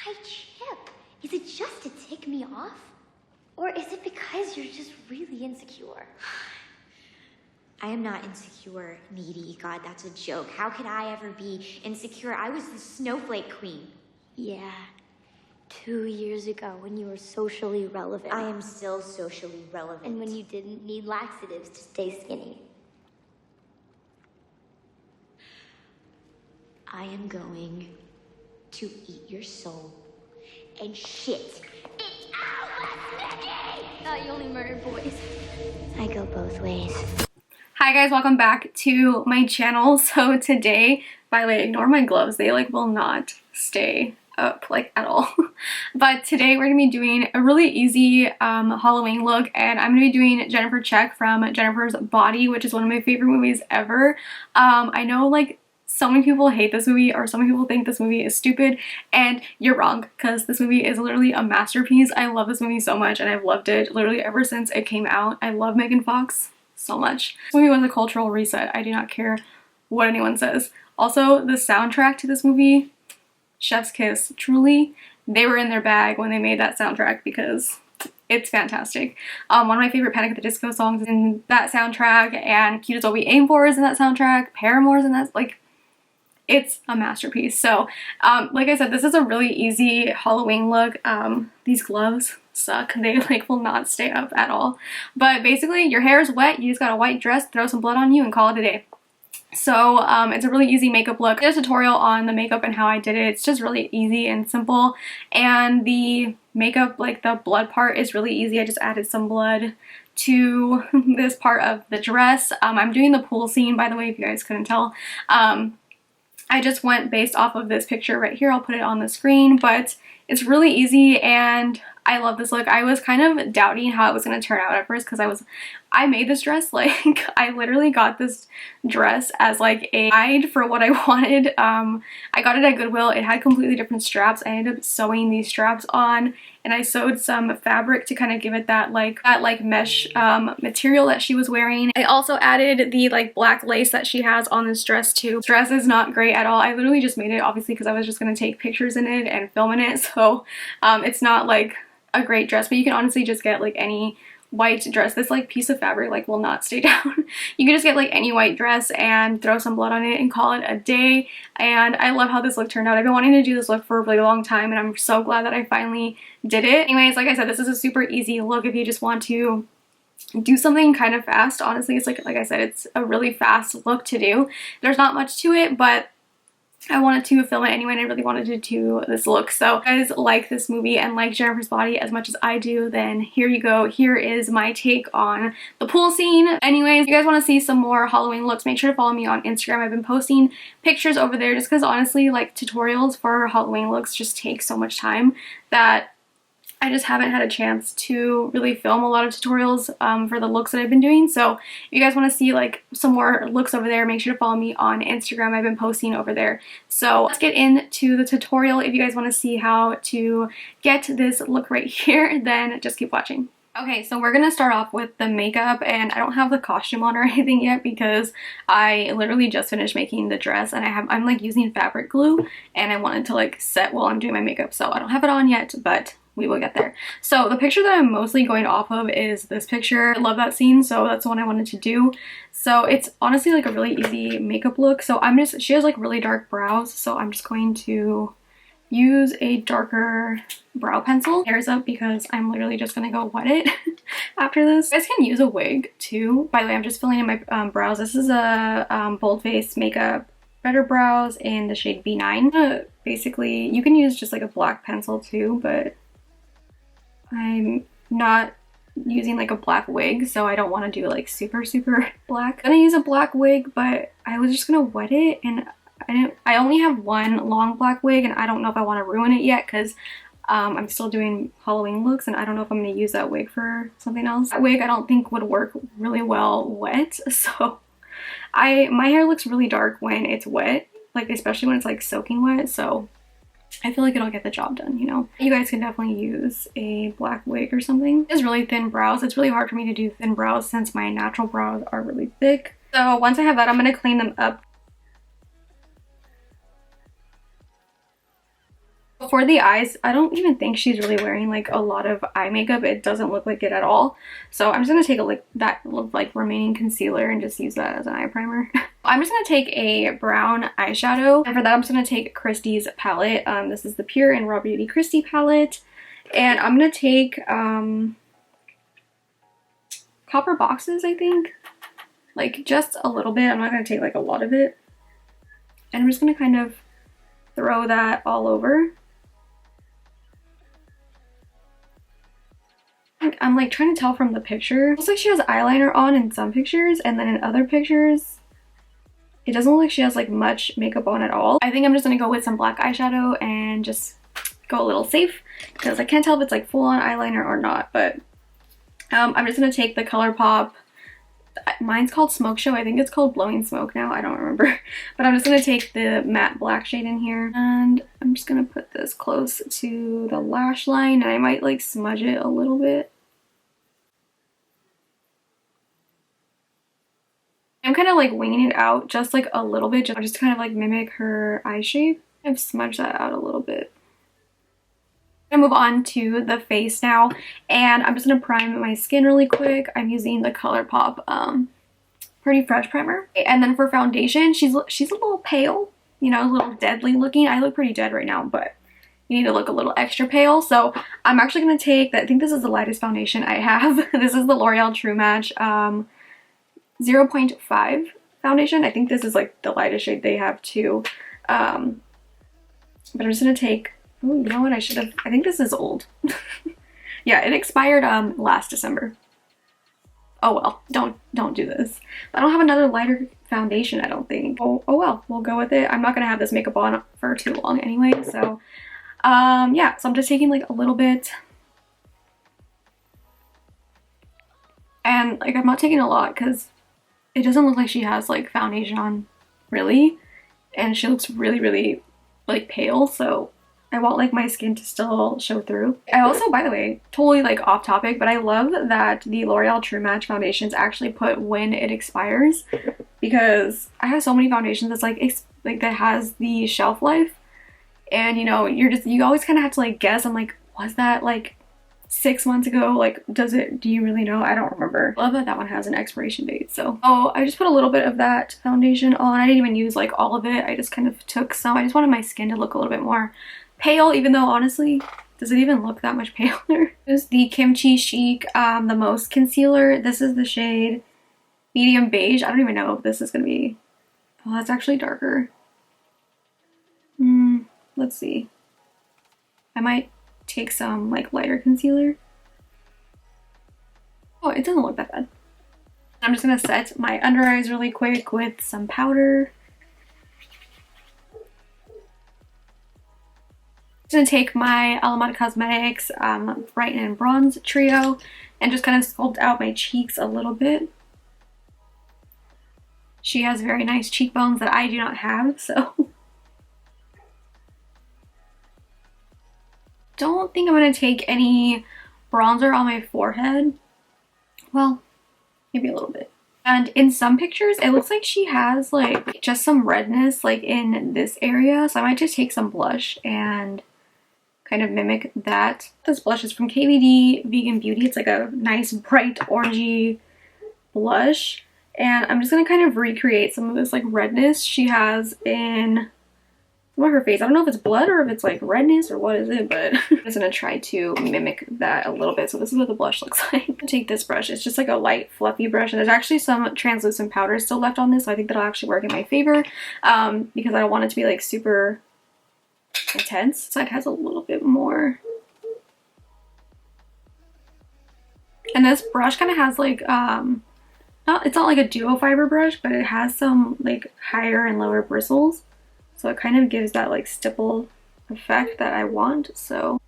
Why, Chip? Is it just to tick me off? Or is it because you're just really insecure? I am not insecure, needy. God, that's a joke. How could I ever be insecure? I was the snowflake queen. Yeah. 2 years ago when you were socially relevant. I am still socially relevant. And when you didn't need laxatives to stay skinny. I am going to eat your soul and shit it out, Nikki! Thought you only murdered boys. I go both ways. Hi guys, welcome back to my channel. So today, by the way, ignore my gloves. They like will not stay up like at all. But today we're gonna be doing a really easy Halloween look, and I'm gonna be doing Jennifer Check from Jennifer's Body, which is one of my favorite movies ever. I know like so many people hate this movie, or so many people think this movie is stupid, and you're wrong, because this movie is literally a masterpiece. I love this movie so much, and I've loved it literally ever since it came out. I love Megan Fox so much. This movie was a cultural reset. I do not care what anyone says. Also, the soundtrack to this movie, chef's kiss. Truly, they were in their bag when they made that soundtrack, because it's fantastic. One of my favorite Panic at the Disco songs is in that soundtrack, and Cute Is What We Aim For is in that soundtrack. Paramore's in that. Like, it's a masterpiece. So like I said, this is a really easy Halloween look. These gloves suck. They like will not stay up at all. But basically, your hair is wet, you just got a white dress, throw some blood on you, and call it a day. So it's a really easy makeup look. There's a tutorial on the makeup and how I did it. It's just really easy and simple. And the makeup, like the blood part, is really easy. I just added some blood to this part of the dress. I'm doing the pool scene, by the way, if you guys couldn't tell. I just went based off of this picture right here. I'll put it on the screen, but it's really easy and I love this look. I was kind of doubting how it was going to turn out at first, because I made this dress, like I literally got this dress as like a guide for what I wanted. I got it at Goodwill. It had completely different straps. I ended up sewing these straps on, and I sewed some fabric to kind of give it that mesh material that she was wearing. I also added the like black lace that she has on this dress too. This dress is not great at all. I literally just made it obviously because I was just going to take pictures in it and film in it, so it's not like a great dress, but you can honestly just get like any white dress. This like piece of fabric like will not stay down. You can just get like any white dress and throw some blood on it and call it a day. And I love how this look turned out. I've been wanting to do this look for a really long time, and I'm so glad that I finally did it. Anyways, like I said, this is a super easy look if you just want to do something kind of fast. Honestly, it's like I said, it's a really fast look to do. There's not much to it, but I wanted to film it anyway, and I really wanted to do this look. So if you guys like this movie and like Jennifer's Body as much as I do, then here you go. Here is my take on the pool scene. Anyways, if you guys want to see some more Halloween looks, make sure to follow me on Instagram. I've been posting pictures over there just because honestly, like tutorials for Halloween looks just take so much time that I just haven't had a chance to really film a lot of tutorials for the looks that I've been doing. So if you guys want to see like some more looks over there, make sure to follow me on Instagram. I've been posting over there. So let's get into the tutorial. If you guys want to see how to get this look right here, then just keep watching. Okay, so we're gonna start off with the makeup, and I don't have the costume on or anything yet because I literally just finished making the dress, and I'm like using fabric glue, and I wanted to like set while I'm doing my makeup, so I don't have it on yet, but we will get there. So the picture that I'm mostly going off of is this picture. I love that scene, so that's the one I wanted to do. So it's honestly like a really easy makeup look. So she has like really dark brows, so I'm just going to use a darker brow pencil. Hair's up because I'm literally just gonna go wet it after this. You guys can use a wig too. By the way, I'm just filling in my brows. This is a Bold Face Makeup Better Brows in the shade B9. Basically, you can use just like a black pencil too, but I'm not using like a black wig, so I don't want to do like super black. I'm gonna use a black wig, but I was just gonna wet it, and I only have one long black wig, and I don't know if I want to ruin it yet because I'm still doing Halloween looks, and I don't know if I'm going to use that wig for something else. That wig I don't think would work really well wet, so my hair looks really dark when it's wet, like especially when it's like soaking wet, so I feel like it'll get the job done, you know? You guys can definitely use a black wig or something. It has really thin brows. It's really hard for me to do thin brows since my natural brows are really thick. So once I have that, I'm going to clean them up. for the eyes, I don't even think she's really wearing like a lot of eye makeup. It doesn't look like it at all. So I'm just gonna take that like remaining concealer and just use that as an eye primer. I'm just gonna take a brown eyeshadow, and for that I'm just gonna take Kristi's palette. This is the Pure and RawBeautyKristi palette, and I'm gonna take copper boxes, I think, like just a little bit. I'm not gonna take like a lot of it, and I'm just gonna kind of throw that all over. I'm like trying to tell from the picture. It looks like she has eyeliner on in some pictures, and then in other pictures it doesn't look like she has like much makeup on at all. I think I'm just gonna go with some black eyeshadow and just go a little safe, because I can't tell if it's like full on eyeliner or not. But I'm just gonna take the Colourpop, mine's called Smoke Show, I think it's called Blowing Smoke now, I don't remember. But I'm just gonna take the matte black shade in here, and I'm just gonna put this close to the lash line, and I might like smudge it a little bit. I'm kind of like winging it out just like a little bit, just to kind of like mimic her eye shape. I've smudged that out a little bit. I'm gonna move on to the face now, and I'm just gonna prime my skin really quick. I'm using the Colourpop Pretty Fresh primer. And then for foundation, she's a little pale, you know, a little deadly looking. I look pretty dead right now, but you need to look a little extra pale. So I'm actually gonna take that. I think this is the lightest foundation I have. This is the L'Oreal True Match 0.5 foundation. I think this is like the lightest shade they have too. But I'm just gonna take, oh, you know what, I think this is old. Yeah, it expired last December. Oh well, don't do this. I don't have another lighter foundation, I don't think. Oh well, we'll go with it. I'm not gonna have this makeup on for too long anyway, so yeah, so I'm just taking like a little bit. And like I'm not taking a lot because it doesn't look like she has like foundation on really, and she looks really like pale, so I want like my skin to still show through. I also, by the way, totally like off topic, but I love that the L'Oreal True Match foundations actually put when it expires, because I have so many foundations that's like that has the shelf life, and you know, you always kind of have to like guess. I'm like, was that like 6 months ago? Like, do you really know? I don't remember. I love that that one has an expiration date. So I just put a little bit of that foundation on. I didn't even use like all of it. I just kind of took some. I just wanted my skin to look a little bit more pale, even though honestly, does it even look that much paler? This is the Kimchi Chic the Most concealer. This is the shade medium beige. I don't even know if this is gonna be, oh, that's actually darker. Let's see. I might take some like lighter concealer. Oh, it doesn't look that bad. I'm just gonna set my under eyes really quick with some powder. I'm gonna take my Alameda Cosmetics Brighten and Bronze Trio and just kind of sculpt out my cheeks a little bit. She has very nice cheekbones that I do not have, so don't think I'm gonna take any bronzer on my forehead. Well, maybe a little bit. And in some pictures, it looks like she has like just some redness like in this area, so I might just take some blush and kind of mimic that. This blush is from KVD Vegan Beauty. It's like a nice bright orangey blush, and I'm just gonna kind of recreate some of this like redness she has in her face. I don't know if it's blood or if it's like redness or what is it, but I'm just gonna try to mimic that a little bit. So this is what the blush looks like. I'm gonna take this brush. It's just like a light fluffy brush, and there's actually some translucent powder still left on this, so I think that'll actually work in my favor because I don't want it to be like super intense. This side has a little bit more. And this brush kind of has like it's not like a duo fiber brush, but it has some like higher and lower bristles. So it kind of gives that like stipple effect that I want, so.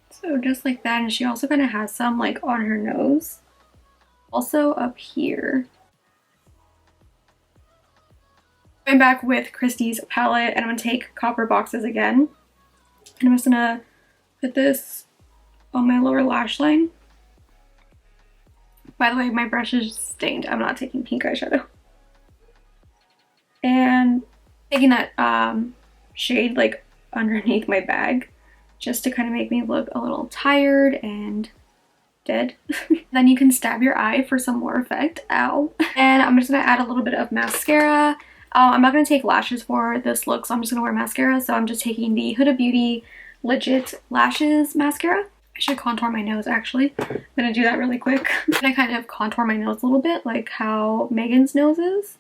So just like that, and she also kind of has some like on her nose. Also up here. I'm back with Kristi's palette, and I'm gonna take copper boxes again. And I'm just gonna put this on my lower lash line. By the way, my brush is stained. I'm not taking pink eyeshadow. Taking that shade like underneath my bag just to kind of make me look a little tired and dead. Then you can stab your eye for some more effect. Ow. And I'm just gonna add a little bit of mascara. I'm not gonna take lashes for this look, so I'm just gonna wear mascara. So I'm just taking the Huda Beauty Legit Lashes mascara. I should contour my nose actually. I'm gonna do that really quick. And I kind of contour my nose a little bit like how Megan's nose is.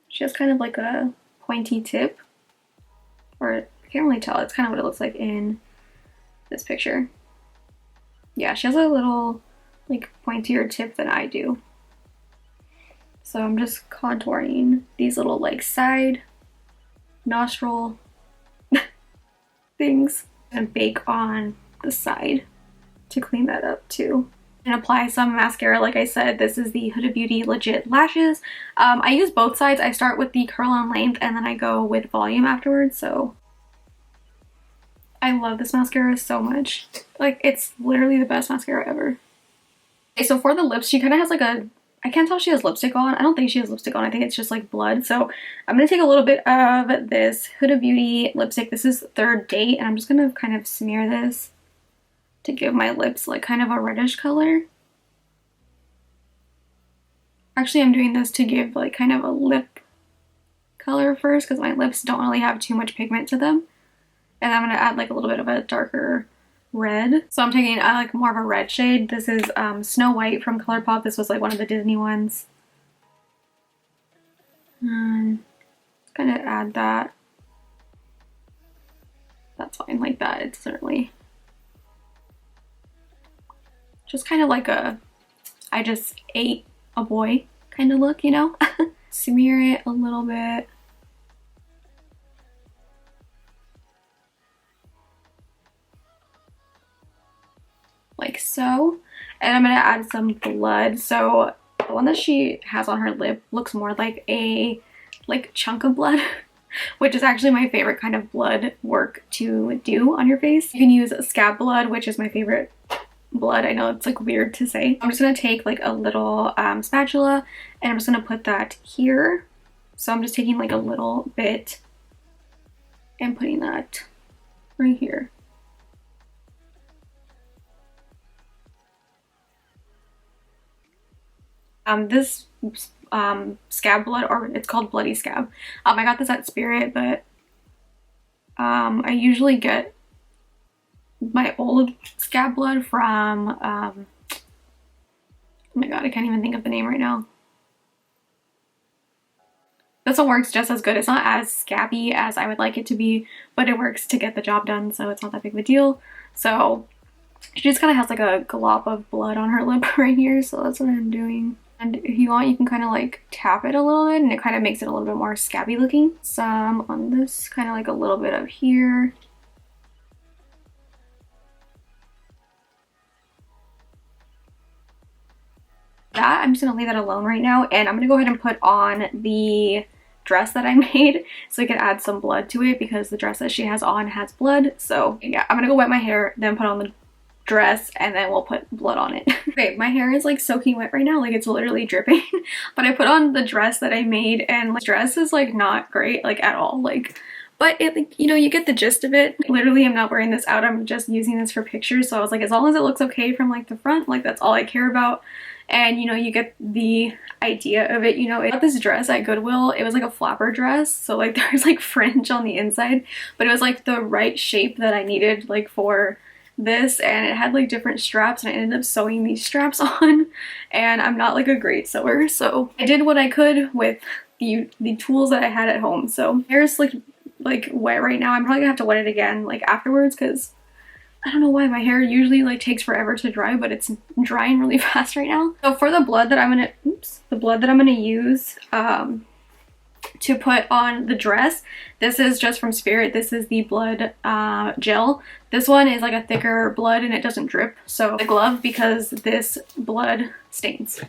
She has kind of like a pointy tip, or I can't really tell. It's kind of what it looks like in this picture. Yeah, she has a little like pointier tip than I do. So I'm just contouring these little like side nostril things and bake on the side to clean that up too. And apply some mascara. Like I said, this is the Huda Beauty Legit Lashes. I use both sides. I start with the curl and length and then I go with volume afterwards. So I love this mascara so much. Like, it's literally the best mascara ever. Okay, so for the lips, she kind of has like a, I can't tell if she has lipstick on. I don't think she has lipstick on. I think it's just like blood. So I'm going to take a little bit of this Huda Beauty lipstick. This is Third Date, and I'm just going to kind of smear this to give my lips like kind of a reddish color. Actually, I'm doing this to give like kind of a lip color first because my lips don't really have too much pigment to them. And I'm going to add like a little bit of a darker red. So I'm taking like more of a red shade. This is Snow White from Colourpop. This was like one of the Disney ones. Kind of add that. That's fine like that. It's certainly just kind of like a I just ate a boy kind of look, you know? Smear it a little bit. Like so. And I'm going to add some blood. So the one that she has on her lip looks more like a chunk of blood, which is actually my favorite kind of blood work to do on your face. You can use scab blood, which is my favorite blood. I know it's like weird to say. I'm just going to take like a little spatula and I'm just going to put that here. So I'm just taking like a little bit and putting that right here. This scab blood, or it's called Bloody Scab. I got this at Spirit, but I usually get my old scab blood from oh my god, I can't even think of the name right now. This one works just as good. It's not as scabby as I would like it to be, but it works to get the job done, so it's not that big of a deal. So she just kind of has like a glop of blood on her lip right here, so that's what I'm doing. And if you want, you can kind of like tap it a little bit and it kind of makes it a little bit more scabby looking. Some on this, kind of like a little bit of here. That, I'm just going to leave that alone right now, and I'm going to go ahead and put on the dress that I made so I can add some blood to it because the dress that she has on has blood. So yeah, I'm going to go wet my hair, then put on the dress, and then we'll put blood on it. Okay, my hair is like soaking wet right now, like it's literally dripping. But I put on the dress that I made, and like, the dress is like not great like at all, like, but it, like, you know, you get the gist of it. Literally, I'm not wearing this out, I'm just using this for pictures. So I was like, as long as it looks okay from like the front, like that's all I care about. And you know, you get the idea of it. You know, I got this dress at Goodwill. It was like a flapper dress, so like there's like fringe on the inside, but it was like the right shape that I needed like for this, and it had like different straps, and I ended up sewing these straps on, and I'm not like a great sewer, so I did what I could with the tools that I had at home. So hair is like wet right now. I'm probably gonna have to wet it again like afterwards because I don't know why my hair usually like takes forever to dry, but it's drying really fast right now. So for the blood that I'm gonna use to put on the dress, this is just from Spirit. This is the blood gel. This one is like a thicker blood and it doesn't drip. So the glove, because this blood stains.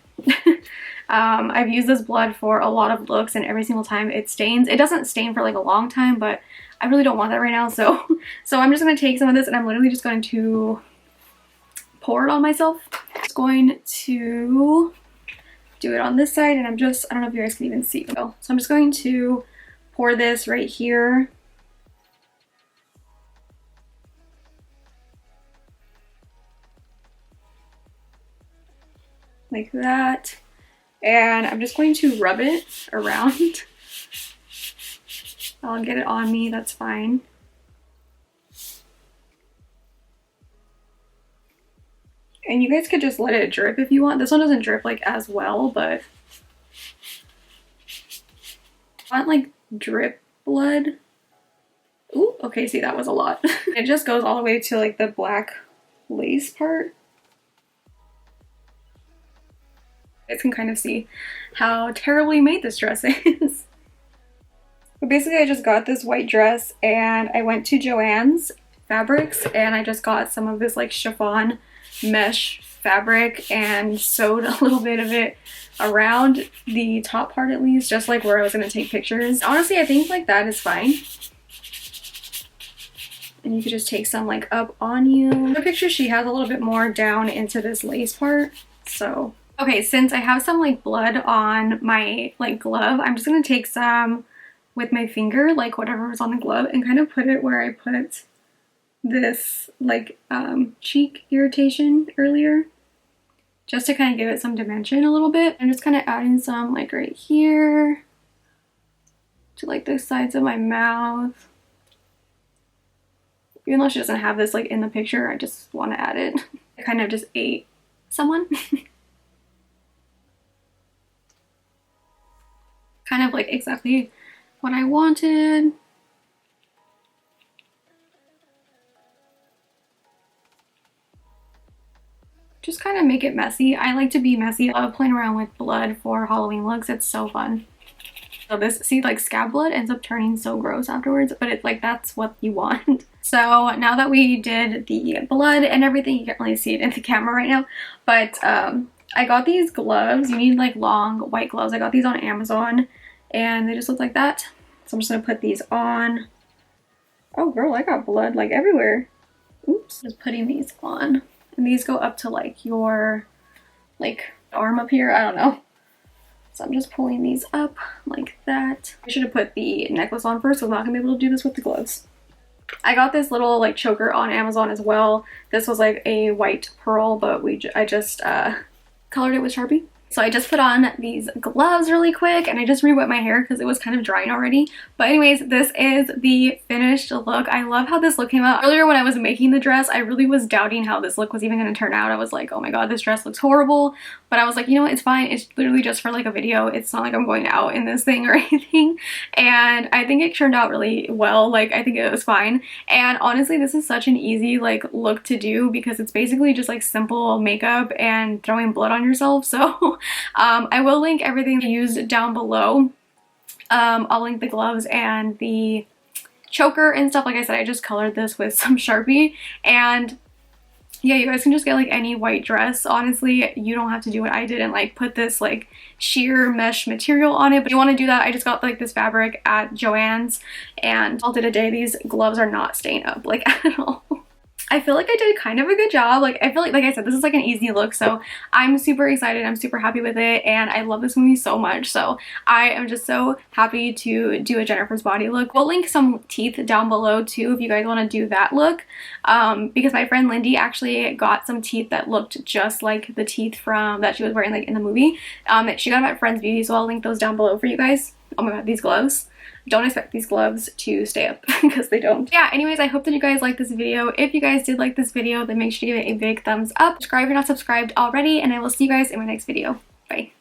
I've used this blood for a lot of looks and every single time it stains. It doesn't stain for like a long time, but I really don't want that right now. So I'm just going to take some of this and I'm literally just going to pour it on myself. It's going to do it on this side, and I don't know if you guys can even see. So I'm just going to pour this right here. Like that. And I'm just going to rub it around. I'll get it on me, that's fine. And you guys could just let it drip if you want. This one doesn't drip like as well, but I want like drip blood. Ooh, okay, see, that was a lot. It just goes all the way to like the black lace part. You guys can kind of see how terribly made this dress is. But basically I just got this white dress and I went to Joann's Fabrics and I just got some of this like chiffon mesh fabric and sewed a little bit of it around the top part, at least, just like where I was going to take pictures. Honestly, I think like that is fine. And you could just take some like up on you. In the picture she has a little bit more down into this lace part. So okay, since I have some like blood on my like glove, I'm just going to take some with my finger, like whatever was on the glove, and kind of put it where I put this like cheek irritation earlier, just to kind of give it some dimension a little bit. I'm just kind of adding some like right here to like the sides of my mouth. Even though she doesn't have this like in the picture, I just want to add it. I kind of just ate someone. Kind of like exactly what I wanted. Just kind of make it messy. I like to be messy. I love playing around with blood for Halloween looks. It's so fun. So this, see, like scab blood ends up turning so gross afterwards, but it's like that's what you want. So now that we did the blood and everything, you can't really see it in the camera right now, but I got these gloves. You need like long white gloves. I got these on Amazon and they just look like that. So I'm just gonna put these on. Oh girl, I got blood like everywhere. Oops. Just putting these on. And these go up to like your like arm up here. I don't know. So I'm just pulling these up like that. I should have put the necklace on first, so I'm not gonna be able to do this with the gloves. I got this little like choker on Amazon as well. This was like a white pearl, but I just colored it with Sharpie. So I just put on these gloves really quick and I just re-wet my hair because it was kind of drying already. But anyways, this is the finished look. I love how this look came out. Earlier when I was making the dress, I really was doubting how this look was even going to turn out. I was like, oh my god, this dress looks horrible. But I was like, you know what, it's fine. It's literally just for like a video. It's not like I'm going out in this thing or anything. And I think it turned out really well. Like, I think it was fine. And honestly, this is such an easy like look to do because it's basically just like simple makeup and throwing blood on yourself. So I will link everything I used down below. I'll link the gloves and the choker and stuff. Like I said, I just colored this with some Sharpie, and yeah, you guys can just get like any white dress. Honestly, you don't have to do what I did and like put this like sheer mesh material on it, but if you want to do that, I just got like this fabric at Joann's and called it a day. These gloves are not staying up like at all. I feel like I did kind of a good job. Like, I feel like I said, this is like an easy look, so I'm super excited. I'm super happy with it, and I love this movie so much, so I am just so happy to do a Jennifer's Body look. We'll link some teeth down below too if you guys want to do that look, because my friend Lindy actually got some teeth that looked just like the teeth from that she was wearing like in the movie. She got them at Friends Beauty, so I'll link those down below for you guys. Oh my god, these gloves. Don't expect these gloves to stay up because they don't. Yeah, anyways, I hope that you guys liked this video. If you guys did like this video, then make sure to give it a big thumbs up. Subscribe if you're not subscribed already, and I will see you guys in my next video. Bye.